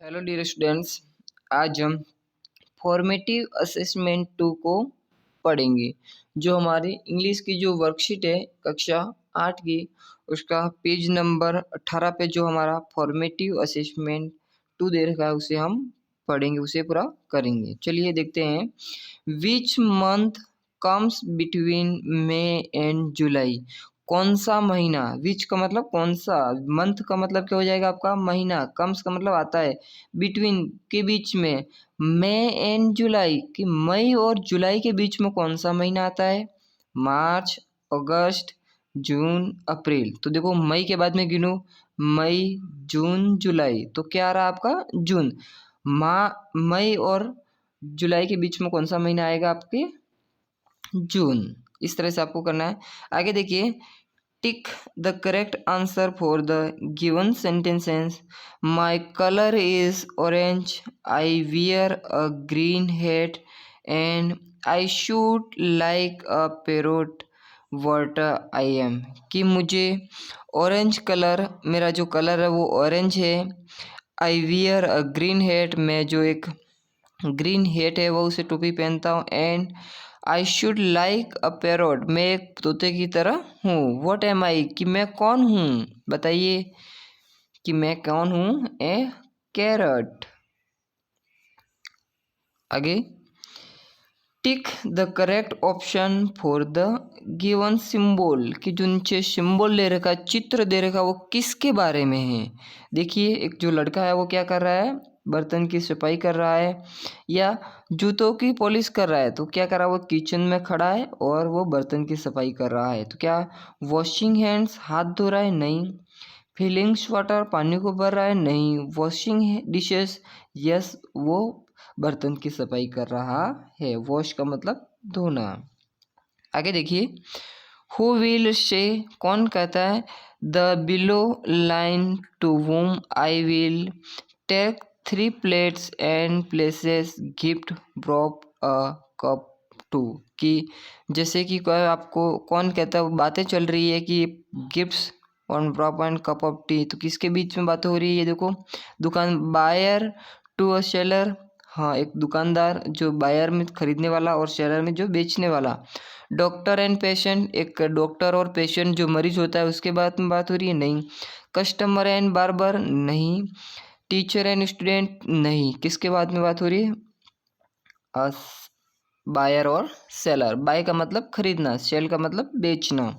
Hello dear students. आज हम formative assessment 2 को पढ़ेंगे। जो हमारी इंग्लिश की जो वर्कशीट है कक्षा 8 की, उसका पेज नंबर 18 पे जो हमारा फॉर्मेटिव असेसमेंट 2 दे रखा है उसे हम पढ़ेंगे, उसे पूरा करेंगे। चलिए देखते हैं। Which month comes between May and July. कौन सा महीना, विच का मतलब कौन सा, मंथ का मतलब क्या हो जाएगा आपका महीना, कम्स का मतलब आता है, बिटवीन के बीच में, मई एंड जुलाई कि मई और जुलाई के बीच में कौन सा महीना आता है, मार्च, अगस्त, जून, अप्रैल। तो देखो मई के बाद में गिनो, मई, जून, जुलाई, तो क्या आ रहा है आपका जून। मई और जुलाई के बीच में कौन सा महीना आएगा आपके, जून। इस तरह से आपको करना है। आगे देखिए, tick the correct answer for the given sentences. My colour is orange, I wear a green hate and I shoot like a Perot what I am. कि मुझे ऑरेंज कलर, मेरा जो कलर है वो ऑरेंज है। I wear a green hate, मैं जो एक ग्रीन हेट है वो उसे टोपी पहनता हूँ। And I should like a parrot, मैं एक तोते की तरह हूँ। व्हाट एम आई, कि मैं कौन हूँ, बताइए कि मैं कौन हूँ, ए कैरट। आगे, tick the correct option for the given symbol. कि जो नीचे सिंबल दे रखा, चित्र दे रखा, वो किसके बारे में है। देखिए, एक जो लड़का है वो क्या कर रहा है, बर्तन की सफाई कर रहा है या जूतों की पॉलिश कर रहा है। तो क्या कर रहा है, वो किचन में खड़ा है और वो बर्तन की सफाई कर रहा है। तो क्या वॉशिंग हैंड्स, हाथ धो रहा है, नहीं। फीलिंग्स वाटर, पानी को भर रहा है, नहीं। वॉशिंग डिशेस, यस, वो बर्तन की सफाई कर रहा है। वॉश का मतलब धोना। आगे देखिए, हु विल से, कौन कहता है, the below line to whom I will take 3 plates and places gift drop a cup too. कि जैसे कि कोई आपको कौन कहता है, बातें चल रही है कि gifts on drop and cup of T. तो किसके बीच में बात हो रही है, देखो दुकान, बायर टू अ सेलर। हाँ, एक दुकानदार जो बायर में खरीदने वाला और सेलर में जो बेचने वाला। डॉक्टर एंड पेशेंट, एक डॉक्टर और पेशेंट जो मरीज होता है उसके बात में बात हो रही है, नहीं। कस्टमर एंड बार्बर, नहीं। टीचर एंड स्टूडेंट, नहीं। किसके बाद में बात हो रही है, बायर और सेलर। बाय का मतलब खरीदना, सेल का मतलब बेचना।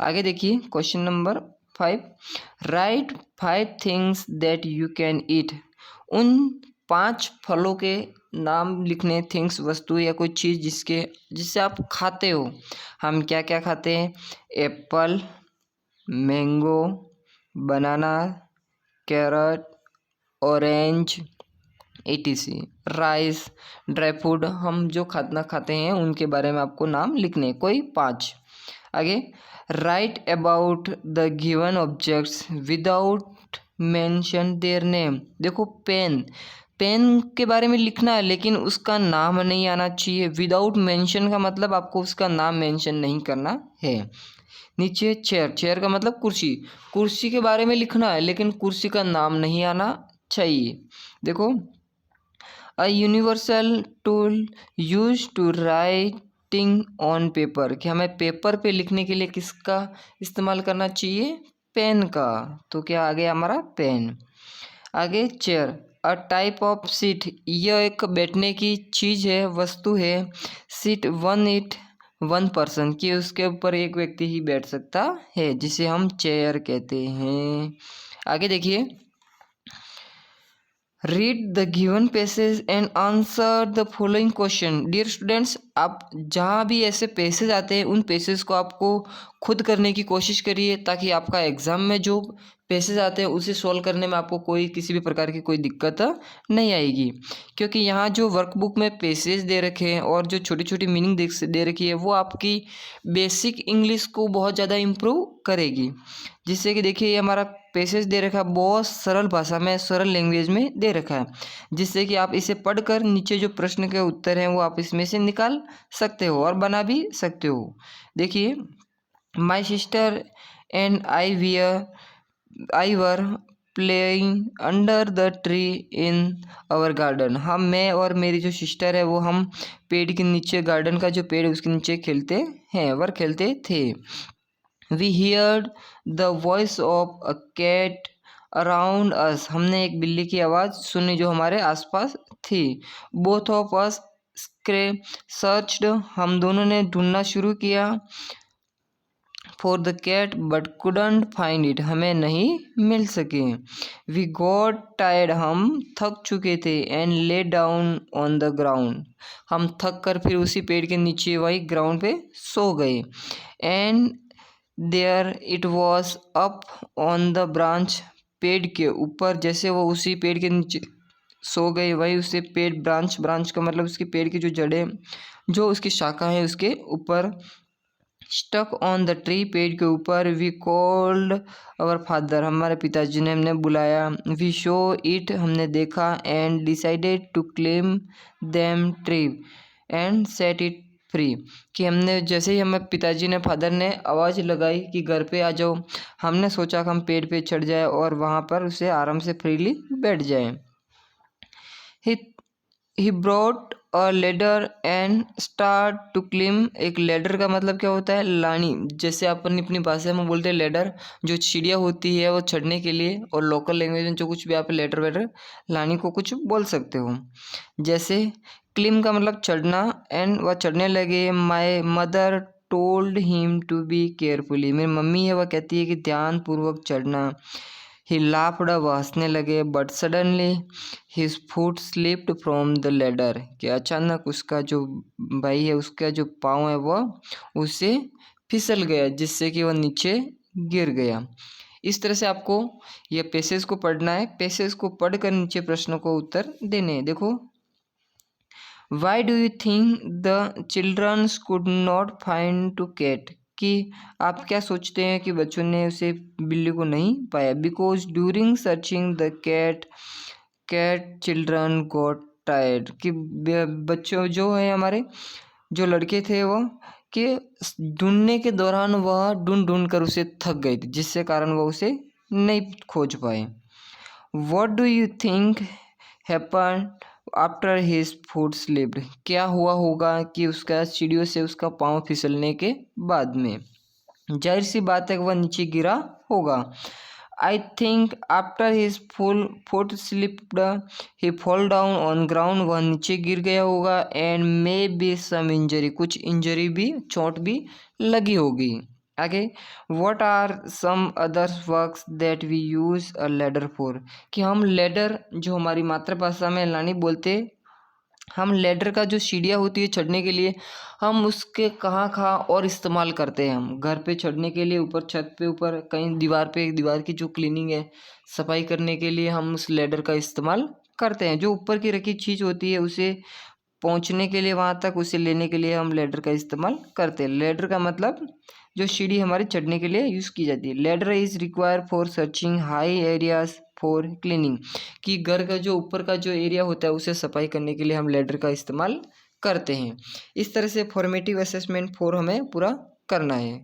आगे देखिए, question number 5, right 5 things that you can eat. उन 5 फलों के नाम लिखने, थिंग्स वस्तु या कोई चीज़ जिससे आप खाते हो। हम क्या क्या खाते हैं, apple, mango, banana, carrot, orange, etc। Rice, dry fruit, हम जो खाना खाते हैं उनके बारे में आपको नाम लिखने, कोई 5। आगे, right about the given objects without mention their name. देखो पेन, पेन के बारे में लिखना है लेकिन उसका नाम नहीं आना चाहिए। विदाउट मेंशन का मतलब आपको उसका नाम मेंशन नहीं करना है। नीचे चेयर, चेयर का मतलब कुर्सी, कुर्सी के बारे में लिखना है लेकिन कुर्सी का नाम नहीं आना चाहिए। देखो, a universal tool use to writing on paper, कि हमें पेपर पे लिखने के लिए किसका इस्तेमाल करना चाहिए, पेन का। तो क्या आ गया हमारा पेन। आगे, chair, a type of seat, यह एक बैठने की चीज़ है, वस्तु है। सीट वन पर्सन, कि उसके ऊपर एक व्यक्ति ही बैठ सकता है, जिसे हम चेयर कहते हैं। आगे देखिए, read the given passage and answer the following question. Dear students, आप जहाँ भी ऐसे पैसेज आते हैं उन पैसेज को आपको खुद करने की कोशिश करिए, ताकि आपका एग्ज़ाम में जो पैसेज आते हैं उसे सॉल्व करने में आपको कोई किसी भी प्रकार की कोई दिक्कत नहीं आएगी। क्योंकि यहाँ जो वर्कबुक में पैसेज दे रखे हैं और जो छोटी छोटी मीनिंग दे रखी है वो आपकी बेसिक इंग्लिश को बहुत ज़्यादा इम्प्रूव करेगी। जिससे कि देखिए, ये हमारा पैसेज दे रखा है, बहुत सरल भाषा में, सरल लैंग्वेज में दे रखा है, जिससे कि आप इसे पढ़कर नीचे जो प्रश्न के उत्तर हैं वो आप इसमें से निकाल सकते हो और बना भी सकते हो। देखिए, my sister and I were playing under the tree in our garden. मैं और मेरी जो सिस्टर है वो हम पेड़ के नीचे, गार्डन का जो पेड़ है उसके नीचे खेलते हैं वर खेलते थे। We heard the voice of a cat around us. हमने एक बिल्ली की आवाज़ सुनी जो हमारे आसपास थी। बोथ ऑफ अस सर्च्ड, हम दोनों ने ढूंढना शुरू किया। For the cat but couldn't find it, हमें नहीं मिल सके। वी गॉट टायर्ड, हम थक चुके थे। And lay down on the ground, हम थक कर फिर उसी पेड़ के नीचे वही ग्राउंड पे सो गए। And there it was up on the branch, पेड़ के ऊपर, जैसे वो उसी पेड़ के नीचे सो गए वही उसे पेड़, ब्रांच का मतलब उसकी पेड़ की जो जड़ें, जो उसकी शाखा है उसके ऊपर, स्टक ऑन द ट्री, पेड़ के ऊपर। वी कॉल्ड अवर फादर, हमारे पिताजी ने हमने बुलाया। वी शो इट, हमने देखा। And decided to claim them tree and set it free, कि हमने जैसे ही हमें पिताजी ने, फादर ने आवाज़ लगाई कि घर पे आ जाओ, हमने सोचा कि हम पेड़ पे चढ़ जाए और वहाँ पर उसे आराम से फ्रीली बैठ जाए। He brought a ladder and start to climb. एक लेडर का मतलब क्या होता है? लानी। जैसे अपन अपनी भाषा में बोलते हैं लेडर, जो सीढ़ियाँ होती है वो चढ़ने के लिए, और लोकल लैंग्वेज में जो कुछ भी आप लेडर वेडर लानी को कुछ बोल सकते हो। जैसे क्लिम का मतलब चढ़ना, एंड वह चढ़ने लगे। My mother told him to be carefully, मेरी मम्मी है वह कहती है कि ध्यानपूर्वक चढ़ना। ही लाफ्ड, वह हंसने लगे। But suddenly his foot slipped from the ladder, कि अचानक उसका जो भाई है, उसका जो पाँव है वह उससे फिसल गया, जिससे कि वह नीचे गिर गया। इस तरह से आपको यह पैसेज को पढ़ना है। पैसेज को पढ़कर नीचे प्रश्नों को उत्तर देने हैं। देखो, why do you think the childrens could not find to cat, कि आप क्या सोचते हैं कि बच्चों ने उसे, बिल्ली को नहीं पाया। Because during searching the cat children got tired, कि बच्चों जो है हमारे जो लड़के थे वो कि ढूंढने के दौरान वह ढूंढ कर उसे थक गए थे, जिससे कारण वह उसे नहीं खोज पाए। What do you think happen after his foot slipped, क्या हुआ होगा कि उसका सीढ़ियों से उसका पाँव फिसलने के बाद में। जाहिर सी बात है कि वह नीचे गिरा होगा। I think after his foot slipped he fall down on ground, वह नीचे गिर गया होगा। And may be some injury, कुछ इंजरी भी, चोट भी लगी होगी। आगे, what are some other works that we use a ladder for, कि हम लैडर, जो हमारी मातृभाषा में लानी बोलते, हम लैडर का जो सीढ़ियाँ होती है चढ़ने के लिए, हम उसके कहाँ और इस्तेमाल करते हैं। हम घर पे चढ़ने के लिए, ऊपर छत पे, ऊपर कहीं दीवार की जो क्लीनिंग है, सफाई करने के लिए हम उस लैडर का इस्तेमाल करते हैं। जो ऊपर की रखी चीज़ होती है उसे पहुंचने के लिए, वहां तक उसे लेने के लिए हम लैडर का इस्तेमाल करते हैं। लैडर का मतलब जो सीढ़ी हमारे चढ़ने के लिए यूज़ की जाती है। Ladder is require for searching high areas for cleaning, कि घर का जो ऊपर का जो एरिया होता है उसे सफाई करने के लिए हम लैडर का इस्तेमाल करते हैं। इस तरह से फॉर्मेटिव असेसमेंट 4 हमें पूरा करना है।